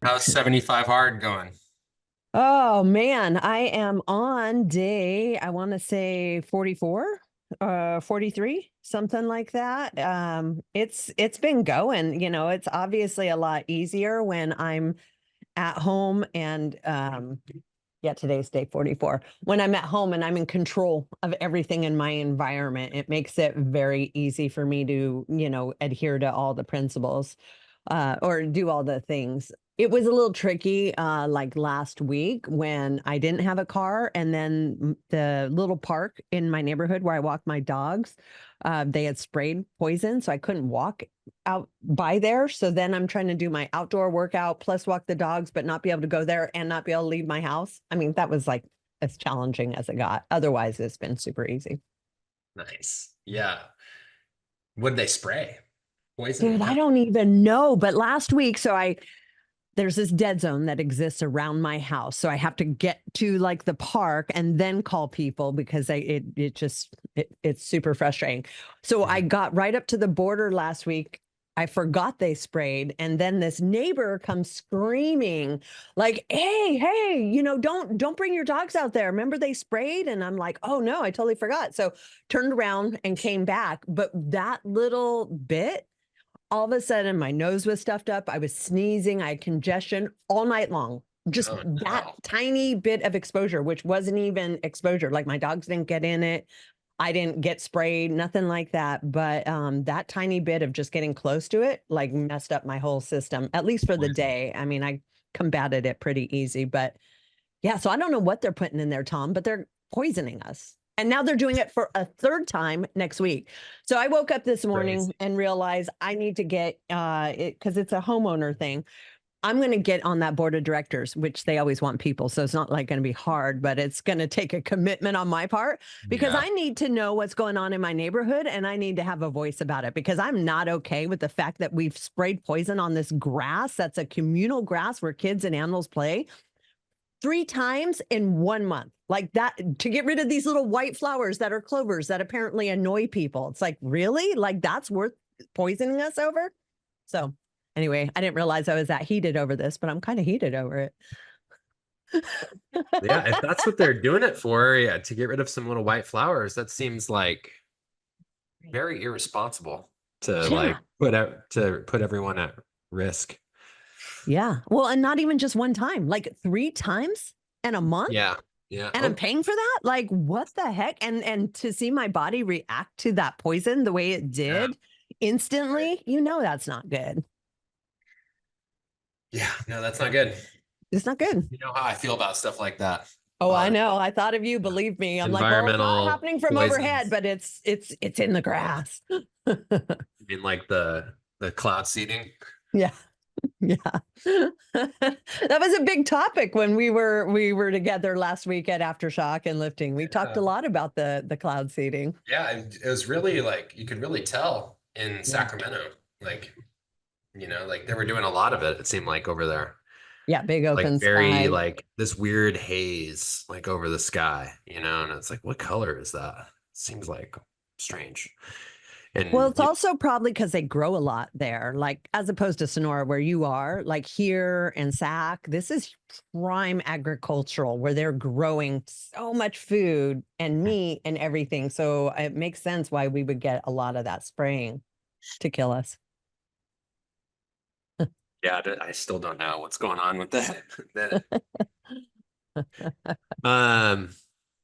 How's 75 hard going? Oh man, I am on day, I want to say 44, 43, something like that. It's been going, it's obviously a lot easier when I'm at home and yeah, today's day 44. When I'm at home and I'm in control of everything in my environment, it makes it very easy for me to, adhere to all the principles or do all the things. It was a little tricky like last week when I didn't have a car, and then the little park in my neighborhood where I walk my dogs, they had sprayed poison, so I couldn't walk out by there. So then I'm trying to do my outdoor workout plus walk the dogs, but not be able to go there and not be able to leave my house. I mean, that was like as challenging as it got. Otherwise, it's been super easy. Nice. Yeah. What did they spray? Poison? Dude, I What? don't even know. But last week, there's this dead zone that exists around my house. So I have to get to like the park and then call people because it's super frustrating. So I Mhm. got right up to the border last week. I forgot they sprayed. And then this neighbor comes screaming, like, hey, don't bring your dogs out there. Remember they sprayed? And I'm like, oh no, I totally forgot. So turned around and came back. But that little bit, all of a sudden my nose was stuffed up. I was sneezing. I had congestion all night long. Just Oh that no. tiny bit of exposure, which wasn't even exposure. Like my dogs didn't get in it. I didn't get sprayed, nothing like that. But that tiny bit of just getting close to it, like messed up my whole system, at least for the Poison. day. I mean, I combated it pretty easy, but yeah, so I don't know what they're putting in there, Tom, but they're poisoning us. And now they're doing it for a third time next week. So I woke up this morning Crazy. and realized I need to get it because it's a homeowner thing. I'm going to get on that board of directors, which they always want people. So it's not like going to be hard, but it's going to take a commitment on my part because Yeah. I need to know what's going on in my neighborhood and I need to have a voice about it because I'm not okay with the fact that we've sprayed poison on this grass. That's a communal grass where kids and animals play 3 times in 1 month, like that, to get rid of these little white flowers that are clovers that apparently annoy people. It's like, really? Like, that's worth poisoning us over? So, anyway, I didn't realize I was that heated over this, but I'm kind of heated over it. Yeah. If that's what they're doing it for, yeah, to get rid of some little white flowers, that seems like very irresponsible to Yeah. like put everyone at risk. Yeah. Well, and not even just one time, like 3 times in a month. Yeah. Yeah. And I'm Oh, paying for that? Like, what the heck? And to see my body react to that poison the way it yeah. did Right. instantly, that's not good. Yeah. No, that's not good. It's not good. You know how I feel about stuff like that. Oh, I Uh, know. I thought of you, believe me. I'm like, well, it's not environmental happening from overhead, poisons. but it's in the grass. I mean, like the cloud seeding. Yeah. Yeah. That was a big topic when we were together last week at Aftershock and lifting. We talked a Yeah. lot about the cloud seeding. Yeah, and it was really like you could really tell in Yeah. Sacramento. Like, like they were doing a lot of it, it seemed like over there. Yeah, big Like open very sky. like this weird haze like over the sky, and it's like, what color is that? Seems like strange. Well, And it's also probably because they grow a lot there, like as opposed to Sonora, where you are, like here in Sac, this is prime agricultural where they're growing so much food and meat and everything. So it makes sense why we would get a lot of that spraying to kill us. yeah, I still don't know what's going on with that. Um,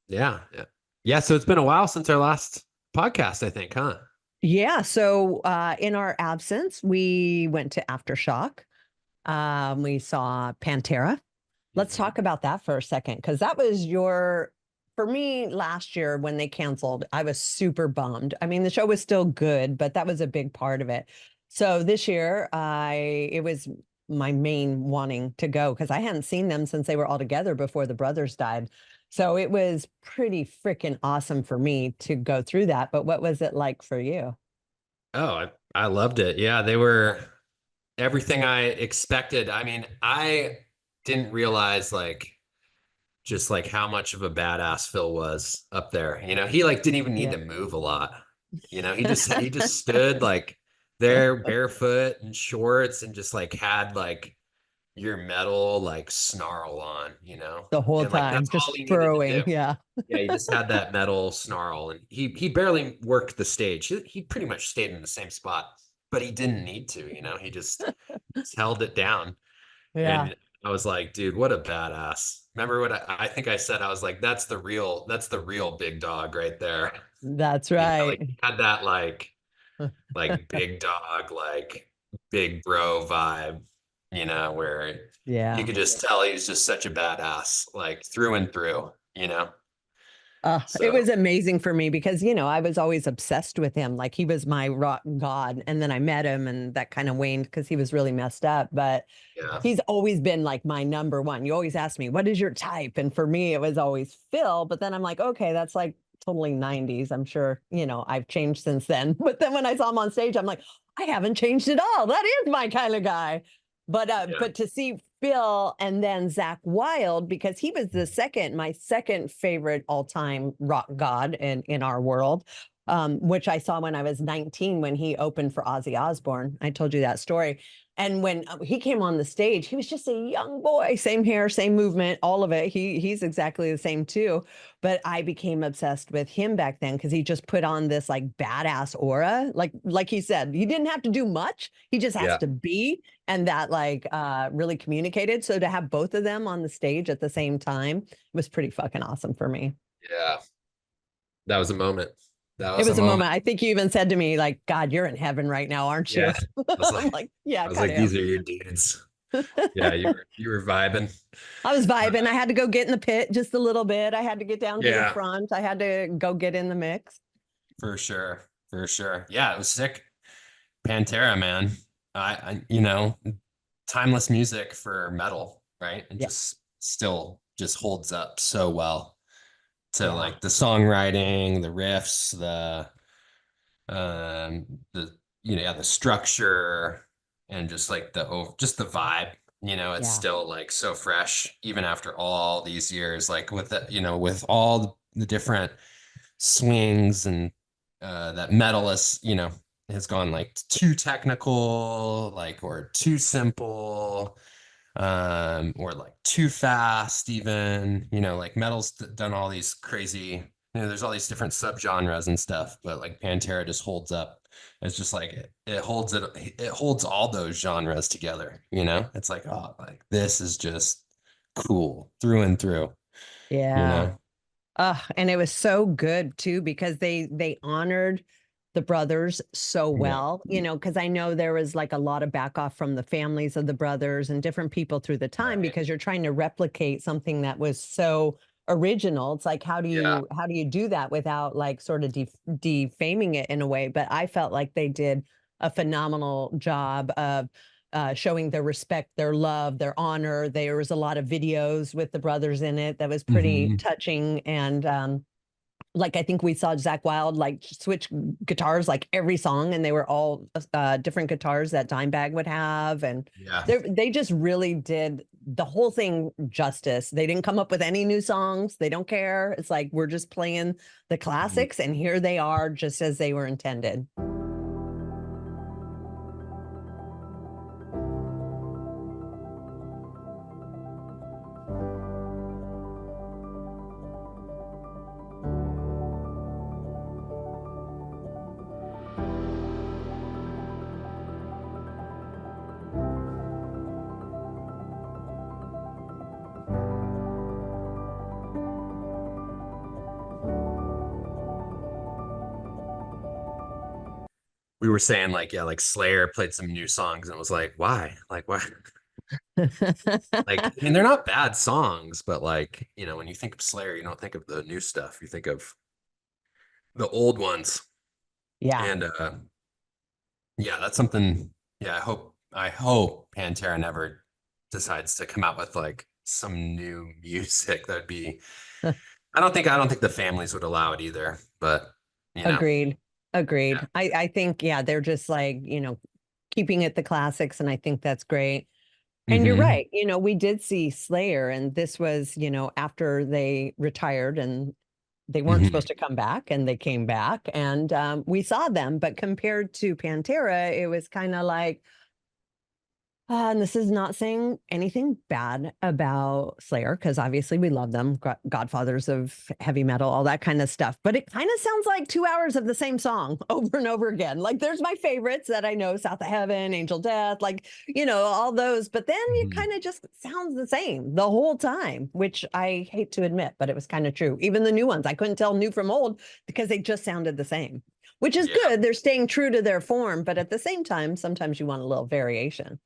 yeah, yeah. Yeah, so it's been a while since our last podcast, I think, huh? Yeah. So in our absence, we went to Aftershock. We saw Pantera. Let's Mhm. talk about that for a second, because that was for me last year when they canceled, I was super bummed. I mean, the show was still good, but that was a big part of it. So this year, it was my main wanting to go because I hadn't seen them since they were all together before the brothers died. So it was pretty freaking awesome for me to go through that. But what was it like for you? Oh, I loved it. Yeah, they were everything I expected. I mean, I didn't realize like just like how much of a badass Phil was up there. He like didn't even need Yeah. to move a lot. He just stood like there barefoot and shorts and just like had like, your metal like snarl on, you know? The whole And like time, that's all just he needed to do. throwing. Yeah. Yeah, he just had that metal snarl and he barely worked the stage. He pretty much stayed in the same spot, but he didn't need to, you know, he just held it down. Yeah. And I was like, dude, what a badass. Remember what I think I said? I was like, that's the real big dog right there. That's You know, like right. he had that like big dog, like big bro vibe, you know, where you Yeah. could just tell he was just such a badass, like through and through, you know? It So was amazing for me because, I was always obsessed with him. Like he was my rock god. And then I met him and that kind of waned because he was really messed up. But yeah, he's always been like my number one. You always ask me, what is your type? And for me, it was always Phil. But then I'm like, okay, that's like totally 90s. I'm sure, I've changed since then. But then when I saw him on stage, I'm like, I haven't changed at all. That is my kind of guy. yeah, But to see Phil and then Zach Wild, because he was my second favorite all-time rock god in our world, which I saw when I was 19 when he opened for Ozzy Osbourne. I told you that story. And when he came on the stage, he was just a young boy, same hair, same movement, all of it. He's exactly the same too. But I became obsessed with him back then because he just put on this like badass aura. Like he said, he didn't have to do much. He just has yeah, to be, and that like really communicated. So to have both of them on the stage at the same time was pretty fucking awesome for me. yeah. That was a moment. That It was a was a moment. moment. I think you even said to me, like, God, you're in heaven right now, aren't you? Yeah. I'm like, yeah, I was kind like, of these are your dudes. Yeah, you were vibing. I was Uh, vibing. I had to go get in the pit just a little bit. I had to get down to the yeah, front. I had to go get in the mix. for sure. For sure. Yeah, it was sick. Pantera, man. You know, timeless music for metal, right? And Yeah. just still just holds up so well to Yeah. like the songwriting, the riffs, the yeah, the structure and just like just the vibe, you know, it's Yeah. still like so fresh even after all these years, like with the, you know, with all the different swings and that metal is, you know, has gone like too technical, like or too simple, or like too fast, even, you know, like metal's done all these crazy, you know, there's all these different subgenres and stuff, but like Pantera just holds up. It's just like it holds all those genres together, you know? It's like, oh, like this is just cool through and through, you Yeah. know? And it was so good too because they honored the brothers so Yeah. well, because I know there was like a lot of back off from the families of the brothers and different people through the time Right. because you're trying to replicate something that was so original. It's like Yeah. how do you do that without like sort of defaming it in a way? But I felt like they did a phenomenal job of showing their respect, their love, their honor. There was a lot of videos with the brothers in it that was pretty Hmm. touching. And like I think we saw Zach Wild like switch guitars like every song, and they were all different guitars that Dimebag would have, and Yeah. they just really did the whole thing justice. They didn't come up with any new songs. They don't care. It's like we're just playing the Mhm. classics, and here they are, just as they were intended. We were saying like, yeah, like Slayer played some new songs and it was like, why? Like, why? Like, I mean, they're not bad songs, but like, you know, when you think of Slayer, you don't think of the new stuff. You think of the old ones. Yeah. And yeah, that's something. Yeah, I hope Pantera never decides to come out with like some new music. That'd be I don't think the families would allow it either, but you know, Agreed. yeah. Agreed. I think, yeah, they're just like, keeping it the classics. And I think that's great. And you're Hmm. right. We did see Slayer, and this was, after they retired and they weren't supposed Hmm. to come back, and they came back, and we saw them. But compared to Pantera, it was kind of like, And this is not saying anything bad about Slayer, because obviously we love them, godfathers of heavy metal, all that kind of stuff. But it kind of sounds like 2 hours of the same song over and over again. Like there's my favorites that I know, South of Heaven, Angel Death, like, all those. But then it Mhm. kind of just sounds the same the whole time, which I hate to admit, but it was kind of true. Even the new ones, I couldn't tell new from old because they just sounded the same, which is Yeah. good. They're staying true to their form. But at the same time, sometimes you want a little variation.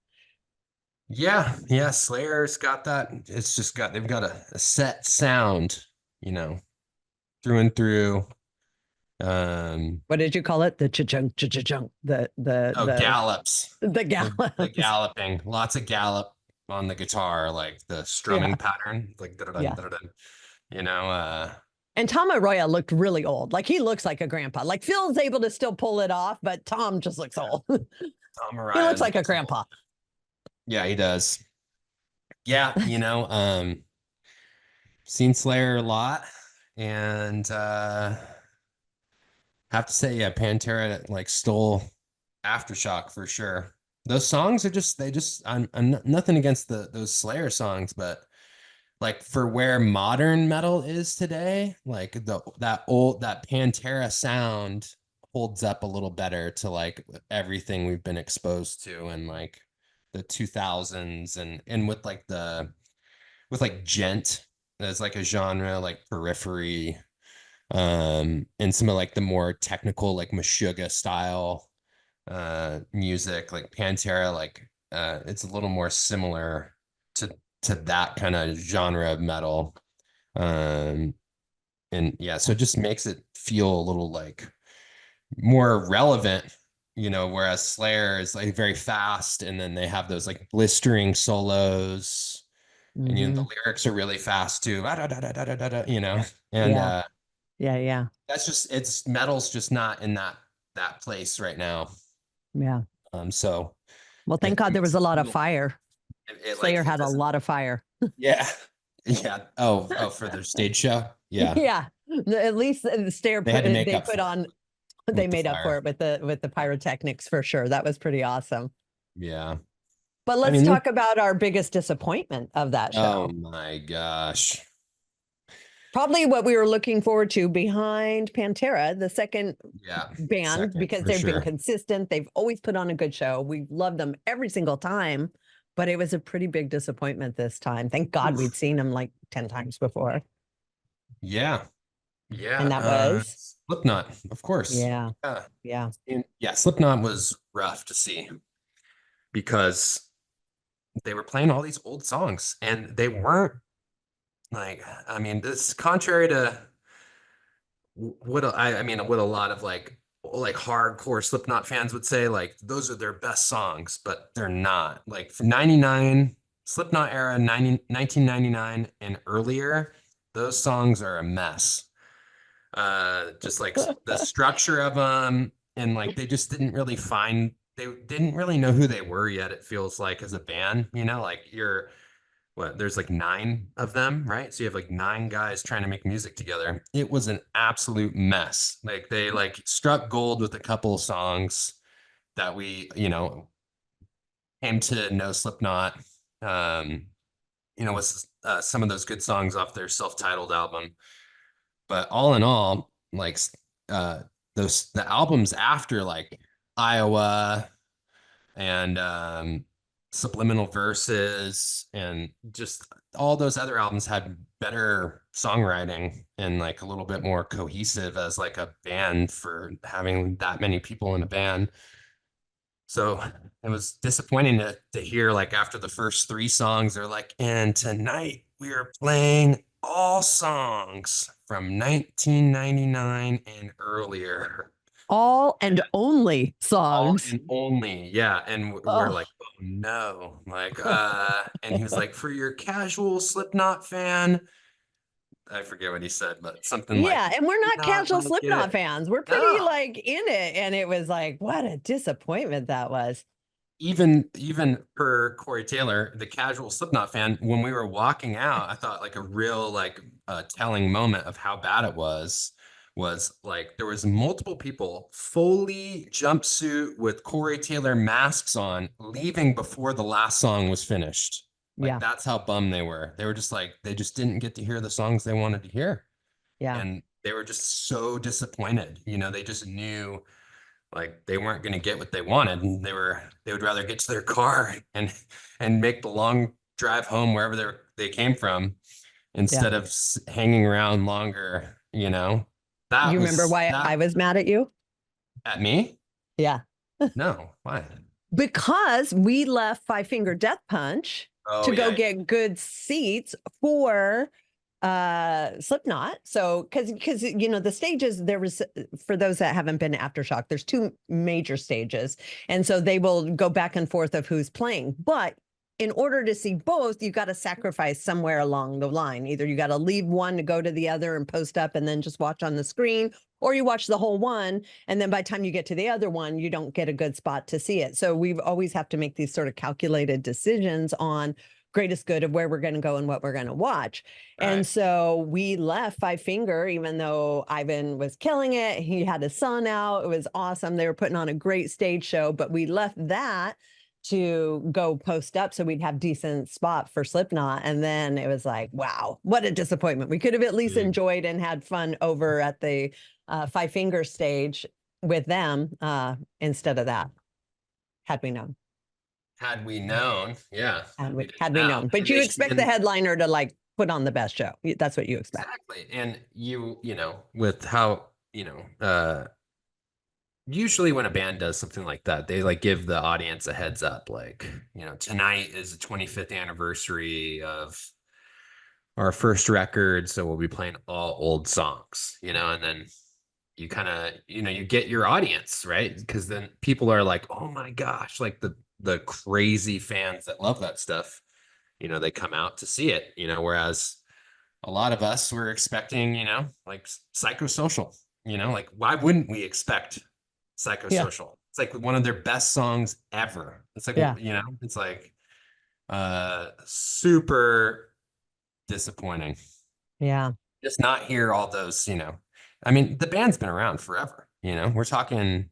Yeah, yeah, Slayer's got that. They've got a set sound, through and through. Um, What did you call it? The cha-chunk, cha-chunk, oh, gallops. the The gallows. galloping, lots of gallop on the guitar, like the Yeah, strumming pattern, like da-da-dun, yeah. da-da-dun. You know, uh, And Tom Arroyo looked really old. Like he looks like a grandpa. Like Phil's able to still pull it off, but Tom just looks old. Tom He looks Araya like a looks old. grandpa. Yeah, he does. Yeah, seen Slayer a lot, and have to say, yeah, Pantera like stole Aftershock for sure. Those songs are just they just I'm nothing against those Slayer songs, but like for where modern metal is today, like that Pantera sound holds up a little better to like everything we've been exposed to in like the 2000s and with like gent as like a genre like Periphery and some of like the more technical like Meshuggah style music like Pantera like it's a little more similar to that kind of genre of metal. Um, and yeah, so it just makes it feel a little like more relevant, whereas Slayer is like very fast and then they have those like blistering solos and the Mm-hmm. lyrics are really fast too. And Yeah, yeah, yeah, it's metal's just not in that place right now. yeah. So Well, thank it God there was makes a it lot of feel fire. like Slayer it had a doesn't. lot of fire. Yeah. Yeah. Oh, for their stage show. Yeah. Yeah, at least the stair They had to make they up put for it on. They with the made up for fire. it with the pyrotechnics for sure. That was pretty awesome. Yeah. But I let's mean, talk about our biggest disappointment of that oh show. my gosh. Probably what we were looking forward to behind Pantera, the second Yeah. band, Second because for they've been sure. consistent. They've always put on a good show. We love them every single time, but it was a pretty big disappointment this time. Thank God we'd Oof. seen them like 10 times before. Yeah. Yeah. And that was, Slipknot, of course. yeah, Yeah. yeah. And yeah, Slipknot was rough to see because they were playing all these old songs and they weren't like, I mean, this is contrary to what a lot of like hardcore Slipknot fans would say, like those are their best songs, but they're not. Like for 99, Slipknot era, 1999 and earlier, those songs are a mess. Just like the structure of them, and like they didn't really know who they were yet, it feels like as a band, like there's like nine of them, right? So you have like nine guys trying to make music together. It was an absolute mess. Like they like struck gold with a couple of songs that we, came to know Slipknot. With some of those good songs off their self-titled album. But all in all, like uh the albums after like Iowa and Subliminal Verses and just all those other albums had better songwriting and like a little bit more cohesive as like a band for having that many people in a band. So it was disappointing to hear like after the first three songs, they're like, and tonight we are playing all songs from 1999 and earlier. All and only All songs. and only, yeah. And we're like, Oh, oh no. Like, and he was like, for your casual Slipknot fan, I forget what he said, but something like yeah. And we're not not casual like Slipknot it. fans. We're pretty No. like in it. And it was like, what a disappointment that was. Even per Corey Taylor, the casual Slipknot fan, when we were walking out, I thought like a real like telling moment of how bad it was was like there was multiple people fully jumpsuit with Corey Taylor masks on leaving before the last song was finished. Like Yeah. that's how bummed they were. They were just like they just didn't get to hear the songs they wanted to hear. Yeah. And they were just so disappointed. They just knew like they weren't going to get what they wanted, and they would rather get to their car and make the long drive home wherever they came from Yeah. instead of hanging around longer. That You remember was why that I was mad at you? at me. Yeah. No, why? Because we left Five Finger Death Punch Oh to go yeah, get good seats for Slipknot. So because the stages, there was, for those that haven't been to Aftershock, there's two major stages, and so they will go back and forth of who's playing. But in order to see both, you got to sacrifice somewhere along the line. Either you got to leave one to go to the other and post up and then just watch on the screen, or you watch the whole one, and then by the time you get to the other one, you don't get a good spot to see it. So we've always have to make these sort of calculated decisions on greatest good of where we're going to go and what we're going to watch. And right. so we left Five Finger, even though Ivan was killing it. He had his son out. It was awesome. They were putting on a great stage show, but we left that to go post up so we'd have decent spot for Slipknot. And then it was like, wow, what a disappointment. We could have at least Mm. enjoyed and had fun over at the Five Finger stage with them instead of that, had we known. Had we known, yeah, Had we we, didn't had we know. known. But And you they expect the and headliner to like put on the best show. That's what you expect. exactly. And with how, usually when a band does something like that, they like give the audience a heads up, like, tonight is the 25th anniversary of our first record, so we'll be playing all old songs, and then you kind of, you get your audience, right? Because then people are like, oh my gosh, like the crazy fans that love that stuff, they come out to see it, whereas a lot of us were expecting, like psychosocial, like why wouldn't we expect Yeah. psychosocial? It's like one of their best songs ever. It's like, Yeah. it's like super disappointing. Yeah. Just not hear all those, I mean, the band's been around forever, we're talking,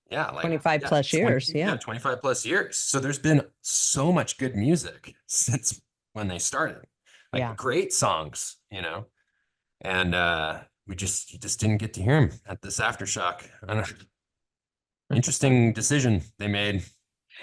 yeah, like, 25 yeah, plus 20, years. Yeah. 25 plus years. So there's been so much good music since when they started, like Yeah. great songs, and we just didn't get to hear them at this aftershock. I don't, interesting decision they made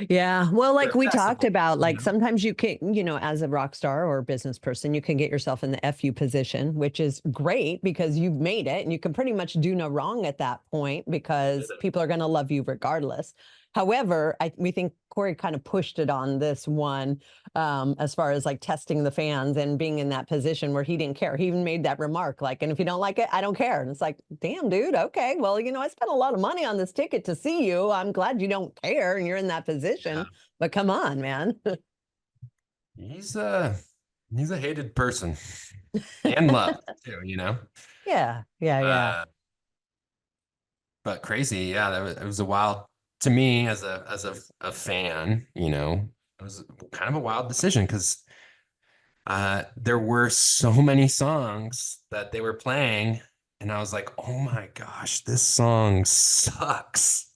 Yeah. Well, for like a we talked festival, about, like sometimes you can, as a rock star or a business person, you can get yourself in the FU position, which is great because you've made it and you can pretty much do no wrong at that point because people are going to love you regardless. However, we think Corey kind of pushed it on this one as far as like testing the fans and being in that position where he didn't care. He even made that remark, like, and if you don't like it, I don't care. And it's like, damn, dude, okay, well, I spent a lot of money on this ticket to see you. I'm glad you don't care and you're in that Yeah. position, but come on, man. He's a hated person and loved too, Yeah, yeah, yeah, Uh, but crazy, yeah, it was a wild to me as a fan, it was kind of a wild decision because there were so many songs that they were playing, and I was like, oh my gosh, this song sucks.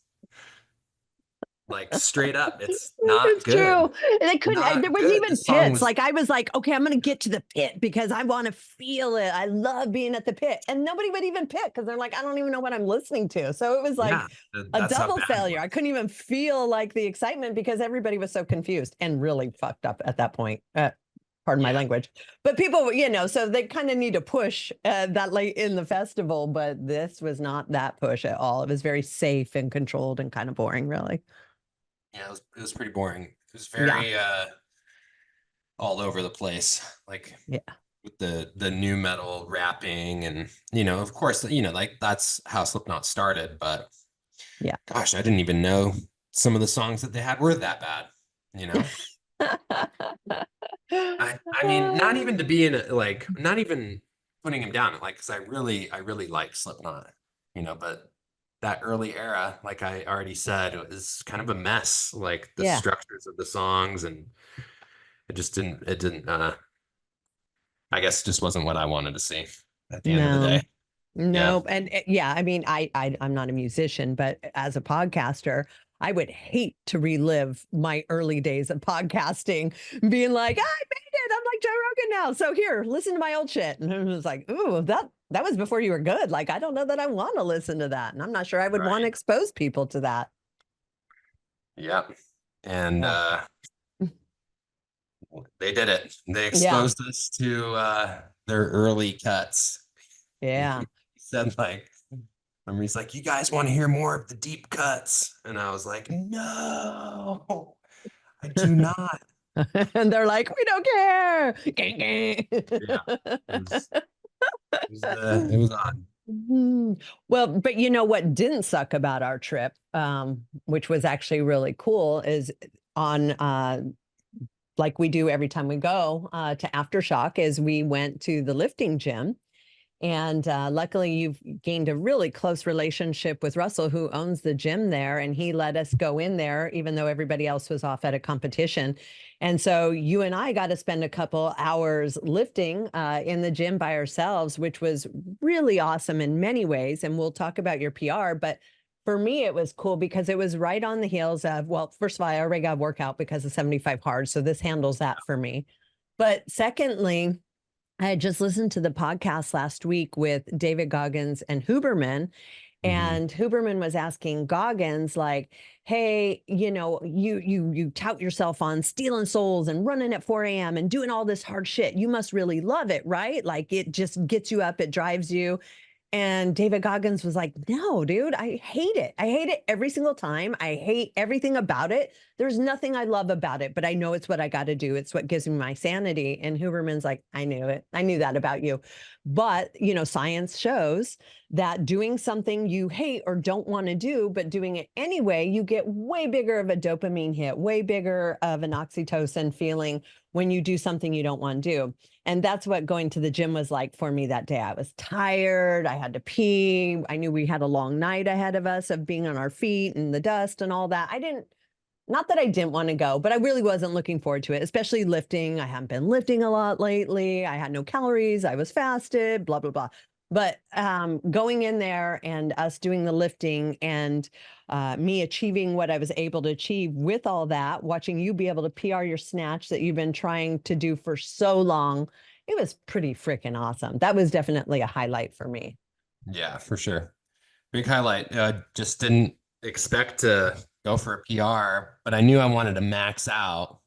Like straight up, it's not it's true. good. And they couldn't, there Not was good. even This song pits. was, Like I was like, okay, I'm going to get to the pit because I want to feel it. I love being at the pit. And nobody would even pit because they're like, I don't even know what I'm listening to. So it was like yeah, a that's how double bad it failure. I was. couldn't even feel like the excitement because everybody was so confused and really fucked up at that point. Pardon my Yeah. language, but people, so they kind of need to push that late in the festival, but this was not that push at all. It was very safe and controlled and kind of boring, really. Yeah, it was pretty boring. It was Yeah. very all over the place, like Yeah. with the new metal rapping, and of course, like that's how Slipknot started. But Yeah. gosh, I didn't even know some of the songs that they had were that bad. You know, I mean, not even to be in a, like, not even putting him down, like, because I really like Slipknot, but that early era, like I already said, it was kind of a mess, like the Yeah. structures of the songs, and it didn't I guess just wasn't what I wanted to see at the end of the No. day. Yeah. Nope. And yeah, I mean, I'm not a musician, but as a podcaster, I would hate to relive my early days of podcasting, being like, I made it. I'm like Joe Rogan now. So here, listen to my old shit. And it was like, ooh, that was before you were good. Like, I don't know that I want to listen to that. And I'm not sure I would want to Right. expose people to that. Yep. And Oh, they did it. They yeah. exposed us to their early cuts. Yeah. He said like, remember he's like, you guys want to hear more of the deep cuts? And I was like, no, I do not. And they're like, we don't care. Yeah. It was it was odd. Mhm. Well, but you know what didn't suck about our trip, which was actually really cool, is on like we do every time we go to Aftershock, is we went to the lifting gym. And luckily, you've gained a really close relationship with Russell, who owns the gym there. And he let us go in there, even though everybody else was off at a competition. And so you and I got to spend a couple hours lifting in the gym by ourselves, which was really awesome in many ways. And we'll talk about your PR. But for me, it was cool because it was right on the heels of, well, first of all, I already got a workout because of 75 hard. So this handles that for me. But secondly, I had just listened to the podcast last week with David Goggins and Huberman, Mhm. and Huberman was asking Goggins like, "Hey, you know, you tout yourself on stealing souls and running at 4 a.m. and doing all this hard shit. You must really love it, right? Like it just gets you up, it drives you." And David Goggins was like, no, dude, I hate it. I hate it every single time. I hate everything about it. There's nothing I love about it, but I know it's what I got to do. It's what gives me my sanity. And Huberman's like, I knew it. I knew that about you. But, you know, science shows that doing something you hate or don't want to do, but doing it anyway, you get way bigger of a dopamine hit, way bigger of an oxytocin feeling when you do something you don't want to do. And that's what going to the gym was like for me that day. I was tired. I had to pee. I knew we had a long night ahead of us of being on our feet and the dust and all that. I didn't, not that I didn't want to go, but I really wasn't looking forward to it, especially lifting. I haven't been lifting a lot lately. I had no calories. I was fasted, blah, blah, blah. But going in there and us doing the lifting and me achieving what I was able to achieve with all that, watching you be able to PR your snatch that you've been trying to do for so long, it was pretty freaking awesome. That was definitely a highlight for me. Yeah, for sure. Big highlight. Just didn't expect to go for a PR, but I knew I wanted to max out.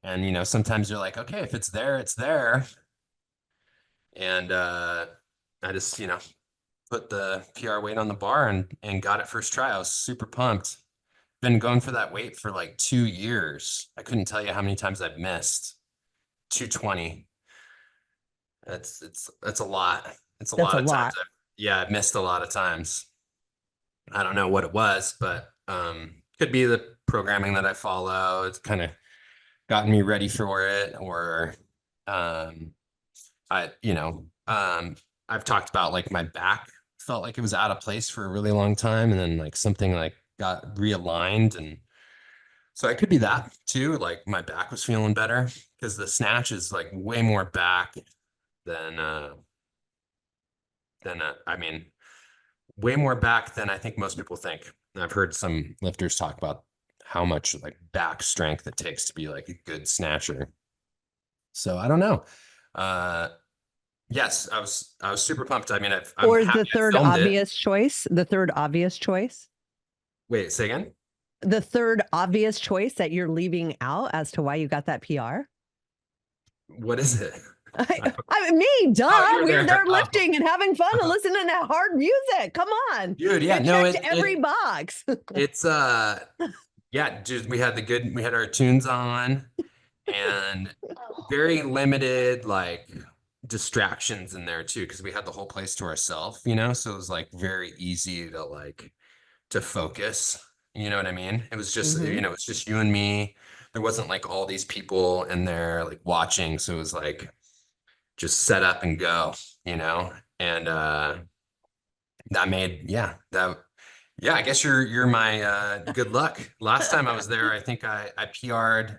And sometimes you're like, okay, if it's there, it's there. And I just, put the PR weight on the bar and got it first try. I was super pumped. Been going for that weight for like 2 years. I couldn't tell you how many times I've missed. 220. That's a lot. It's a That's lot a of times lot. I've missed a lot of times. I don't know what it was, but could be the programming that I follow. It's kind of gotten me ready for it, or um I, I've talked about like my back felt like it was out of place for a really long time, and then like something like got realigned, and so it could be that too. Like my back was feeling better because the snatch is like way more back than I mean, way more back than I think most people think. And I've heard some lifters talk about how much like back strength it takes to be like a good snatcher. So I don't know. Uh, yes, I was super pumped. I mean, I'm Or happy the I third filmed it. obvious choice, the third obvious choice, Wait, say again? the third obvious choice that you're leaving out as to why you got that PR. What is it? Me, Oh, duh. you're We're there. there lifting and having fun and listening to hard music. Come on. Dude, yeah, It no, checked it every it box. it's yeah, just we had our tunes on and very limited like distractions in there too, because we had the whole place to ourselves, so it was like very easy to like to focus. You know what I mean? It was just, Hmm. it's just you and me. There wasn't like all these people in there like watching. So it was like just set up and go, you know? And that made, yeah, I guess you're my good luck. Last time I was there, I think I PR'd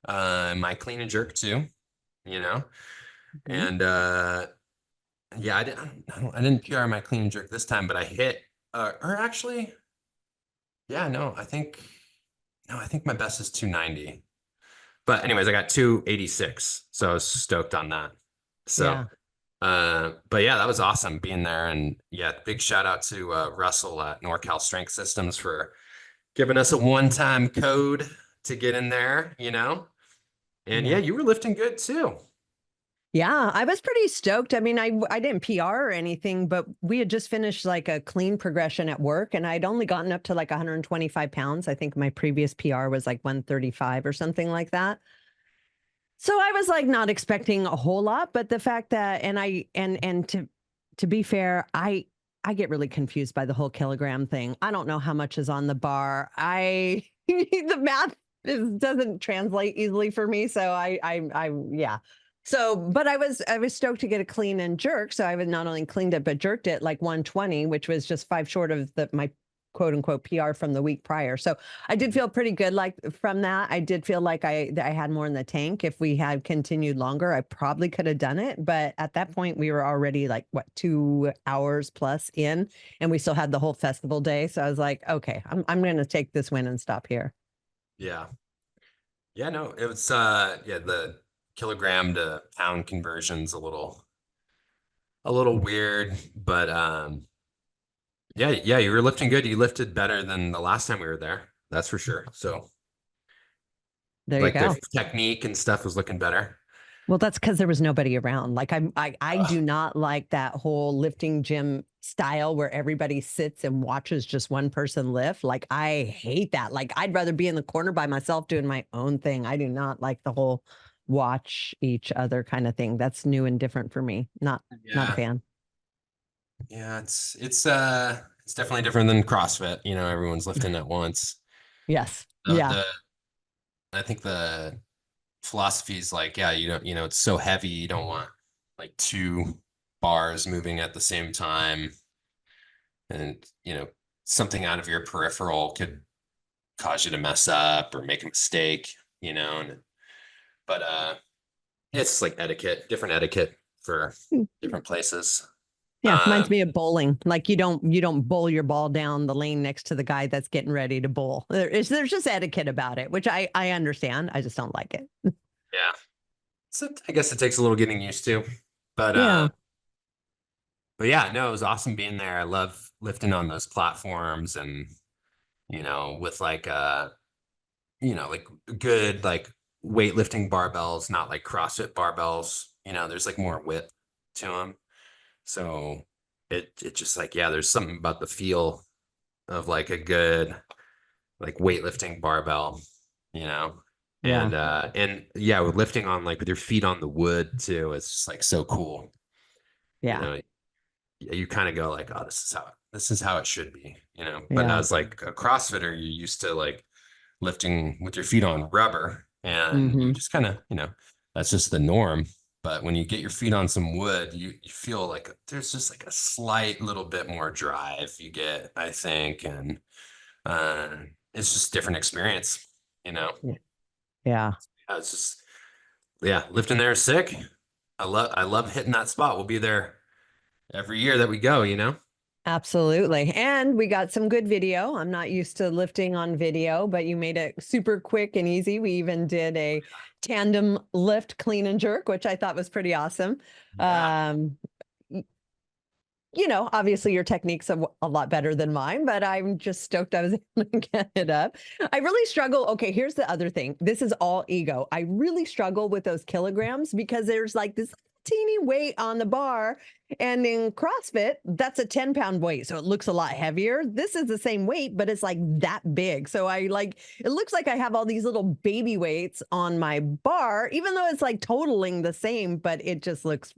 my clean and jerk too, you know? Hmm. And yeah, I didn't PR my clean and jerk this time, but I hit, or actually, yeah, no, I think my best is 290. But anyways, I got 286, so I was stoked on that. So, Yeah. but yeah, that was awesome being there, and yeah, big shout out to Russell at NorCal Strength Systems for giving us a one-time code to get in there, you know. And yeah, Yeah. you were lifting good too. Yeah, I was pretty stoked. I mean, I didn't PR or anything, but we had just finished like a clean progression at work, and I'd only gotten up to like 125 pounds. I think my previous PR was like 135 or something like that. So I was like not expecting a whole lot, but the fact that and to be fair, I get really confused by the whole kilogram thing. I don't know how much is on the bar. I the math doesn't translate easily for me, so I yeah. So, but I was stoked to get a clean and jerk. So I was not only cleaned it but jerked it like 120, which was just five short of my quote unquote PR from the week prior. So I did feel pretty good like from that. I did feel like I had more in the tank. If we had continued longer, I probably could have done it. But at that point, we were already like what 2 hours plus in, and we still had the whole festival day. So I was like, okay, I'm going to take this win and stop here. Yeah. Yeah, no, it was yeah, the kilogram to pound conversion's a little weird, but yeah, yeah, you were lifting good. You lifted better than the last time we were there. That's for sure. So There you like the go. technique and stuff was looking better. Well, that's because there was nobody around. Like I Ugh, do not like that whole lifting gym style where everybody sits and watches just one person lift. Like I hate that. Like I'd rather be in the corner by myself doing my own thing. I do not like the whole watch each other kind of thing. That's new and different for me. Not a yeah. fan. Yeah, it's definitely different than CrossFit. You know, everyone's lifting at once. Yes. The, Yeah. the I think the philosophy is like, yeah, you don't, you know, it's so heavy, you don't want like two bars moving at the same time. And, you know, something out of your peripheral could cause you to mess up or make a mistake, you know. And but it's like different etiquette for different places. Yeah, reminds Um, me of bowling. Like you don't bowl your ball down the lane next to the guy that's getting ready to bowl. There's just etiquette about it, which I understand. I just don't like it. yeah. So I guess it takes a little getting used to. But Yeah. but yeah, no, it was awesome being there. I love lifting on those platforms and you know, with like you know, like good like weightlifting barbells, not like CrossFit barbells. You know, there's like more width to them. So it just like yeah, there's something about the feel of like a good like weightlifting barbell, you know. Yeah. And yeah, with lifting on like with your feet on the wood too, it's just like so cool. You Yeah. know, you kind of go like, oh, this is how it should be, you know. But Yeah. as like a CrossFitter, you're used to like lifting with your feet on rubber and you Hmm. just kind of, you know, that's just the norm. But when you get your feet on some wood, you feel like there's just like a slight little bit more drive you get, I think. And uh, it's just different experience, you know. Yeah. Yeah. Yeah, it's just yeah, lifting there is sick. I love hitting that spot. We'll be there every year that we go, you know. Absolutely. And we got some good video. I'm not used to lifting on video, but you made it super quick and easy. We even did a tandem lift, clean and jerk, which I thought was pretty awesome. Yeah. Um, you know, obviously your technique's a lot better than mine, but I'm just stoked I was able to get it up. I really struggle. Okay, here's the other thing. This is all ego. I really struggle with those kilograms because there's like this teeny weight on the bar. And in CrossFit, that's a 10-pound weight. So it looks a lot heavier. This is the same weight, but it's like that big. So I like, it looks like I have all these little baby weights on my bar, even though it's like totaling the same, but it just looks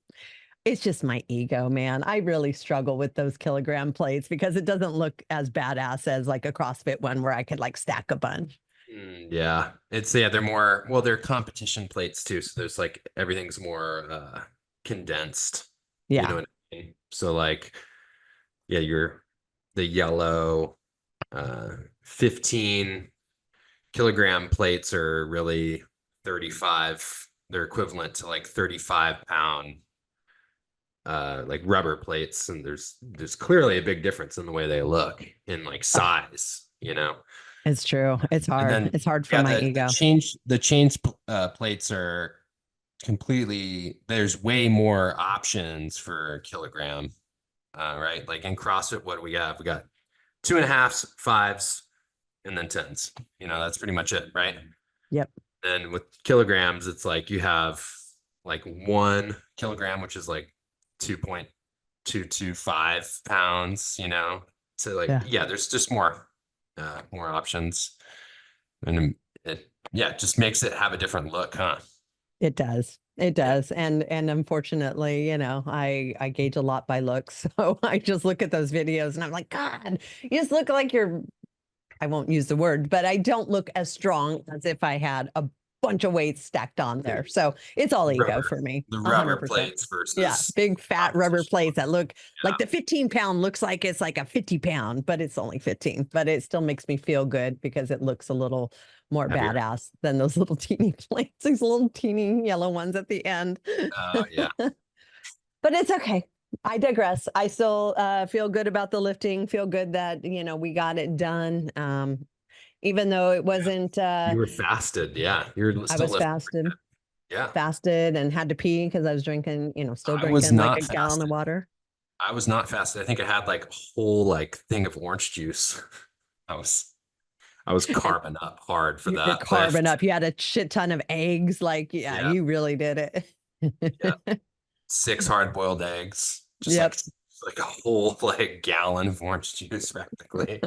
it's just my ego, man. I really struggle with those kilogram plates because it doesn't look as badass as like a CrossFit one where I could like stack a bunch. Yeah. It's yeah, they're more well, they're competition plates too. So there's like everything's more condensed. You know Yeah. what I mean? So like yeah, you're the yellow 15 kilogram plates are really 35. They're equivalent to like 35 pound like rubber plates, and there's clearly a big difference in the way they look in like size, you know. It's true. It's And hard. then It's hard for yeah, my the ego. change plates are completely, there's way more options for kilogram, right? Like in CrossFit, what do we have? We got 2.5s, fives, and then tens. You know, that's pretty much it, right? Yep. And with kilograms, it's like you have like 1 kilogram, which is like 2.225 pounds, you know. So like, Yeah. yeah, there's just more options. And yeah, it just makes it have a different look, huh? It does. It Yeah. does. And unfortunately, I gauge a lot by looks. So I just look at those videos and I'm like, God, you just look like you're, I won't use the word, but I don't look as strong as if I had a bunch of weights stacked on there. So it's all ego Rubber, for me. the A hundred rubber percent. plates Yeah. versus Big fat rubber competition. plates that look Yeah, like the 15-pound looks like it's like a 50-pound, but it's only 15. But it still makes me feel good because it looks a little more heavier. badass than those little teeny plates, these little teeny yellow ones at the end. Yeah. But it's okay. I digress. I still feel good about the lifting, feel good that, we got it done. Even though it Yeah. wasn't, You were fasted. Yeah. You're I still was lifting. fasted, Yeah. fasted and had to pee because I was drinking, still I was drinking like a not gallon of fasted. water. I was not fasted. I think I had like a whole like thing of orange juice. I was I was And carving up hard for you were that carving lift. up. You had a shit ton of eggs. Like, yeah, Yeah. you really did Yeah. it. 6 hard-boiled eggs. Just Yep. like a whole like gallon of orange juice practically.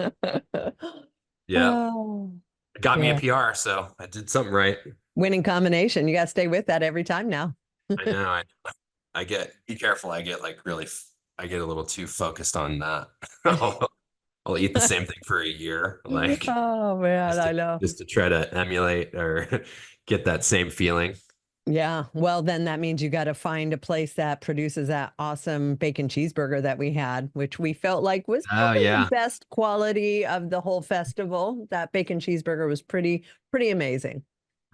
Yeah. Oh, It got me a yeah. PR, so I did something right. Winning combination. You got to stay with that every time now. I know. I get, be careful. I get like I get a little too focused on that. I'll eat the same thing for a year, like Oh man, I know. just to try to emulate or get that same feeling. Yeah. Well, then that means you got to find a place that produces that awesome bacon cheeseburger that we had, which we felt like was Oh probably the yeah. best quality of the whole festival. That bacon cheeseburger was pretty amazing.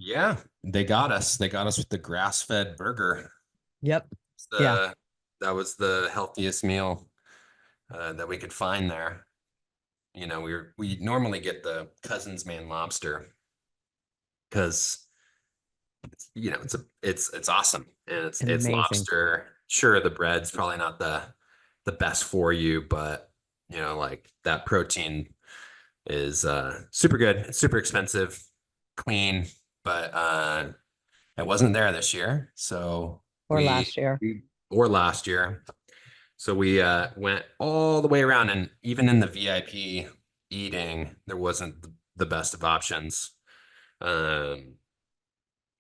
Yeah. They got us. They got us with the grass-fed burger. Yep. It's Yeah. that was the healthiest meal that we could find there. You know, we normally get the Cousin's Man lobster because you know it's awesome and it's Amazing. lobster. Sure, the bread's probably not the best for you, but you know, like that protein is super good. It's super expensive, clean, but it wasn't there this year. So Or last year. or last year. So we went all the way around, and even in the VIP eating, there wasn't the best of options. Um,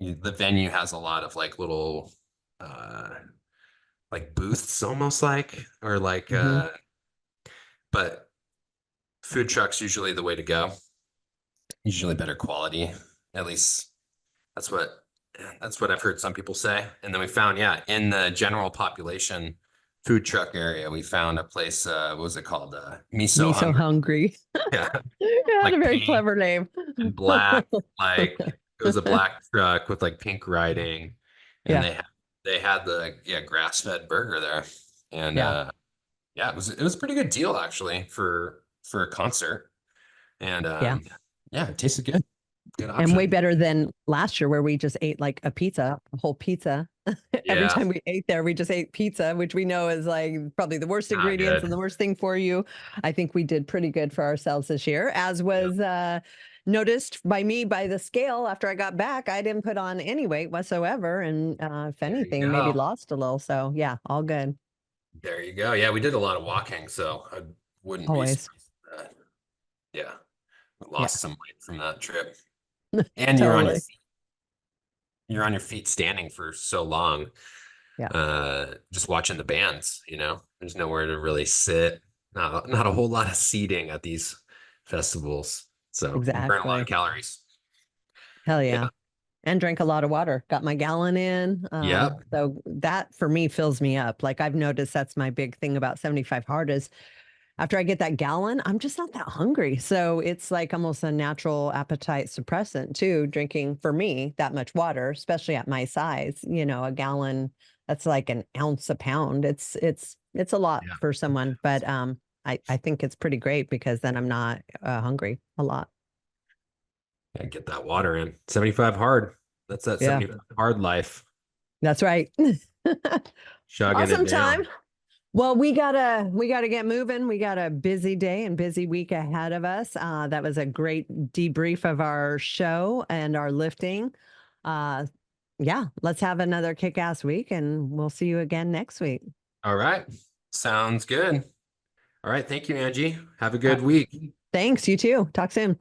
the venue has a lot of like little uh, like booths, almost like, or like, Hmm. but food trucks usually the way to go. Usually better quality, at least that's what that's what I've heard some people say. And then we found, yeah, in the general population food truck area, we found a place. What was it called? Me Miso so Hungry. hungry. Yeah, It had a like very pink clever name. and black. Like it was a black truck with like pink writing, and Yeah. they had the yeah grass fed burger there, and Yeah. yeah, it was a pretty good deal actually for a concert, and Yeah. yeah, it tasted good. Good And way option. better than last year where we just ate like a pizza, a whole pizza. Every Yeah, time we ate there, we just ate pizza, which we know is like probably the worst not ingredients and good. the worst thing for you. I think we did pretty good for ourselves this year, as Yeah, was noticed by me by the scale after I got back. I didn't put on any weight whatsoever. And if there you anything, maybe go. lost a little. So yeah, all good. There you go. Yeah, we did a lot of walking, so I wouldn't be Always. surprised. Yeah, we Yeah, lost some weight from that trip. And totally. you're on your feet standing for so long, Yeah, just watching the bands, you know. There's nowhere to really sit. Not a whole lot of seating at these festivals. So you burn a lot of exactly. calories. Hell Yeah. yeah. And drank a lot of water. Got my gallon in. Yep. So that for me fills me up. Like I've noticed that's my big thing about 75 hard is after I get that gallon, I'm just not that hungry. So it's like almost a natural appetite suppressant too, drinking for me that much water, especially at my size, a gallon that's like an ounce a pound. It's a lot Yeah. for someone, but I think it's pretty great because then I'm not hungry a lot. Yeah, get that water in. 75 hard. That's that Yeah, 75 hard life. that's right. Chugging it Awesome time. down. Well, we gotta get moving. We got a busy day and busy week ahead of us. That was a great debrief of our show and our lifting. Uh, yeah, let's have another kick-ass week, and we'll see you again next week. All right. Sounds good. All right. Thank you, Angie. Have a Uh, good week. thanks. You too. Talk soon.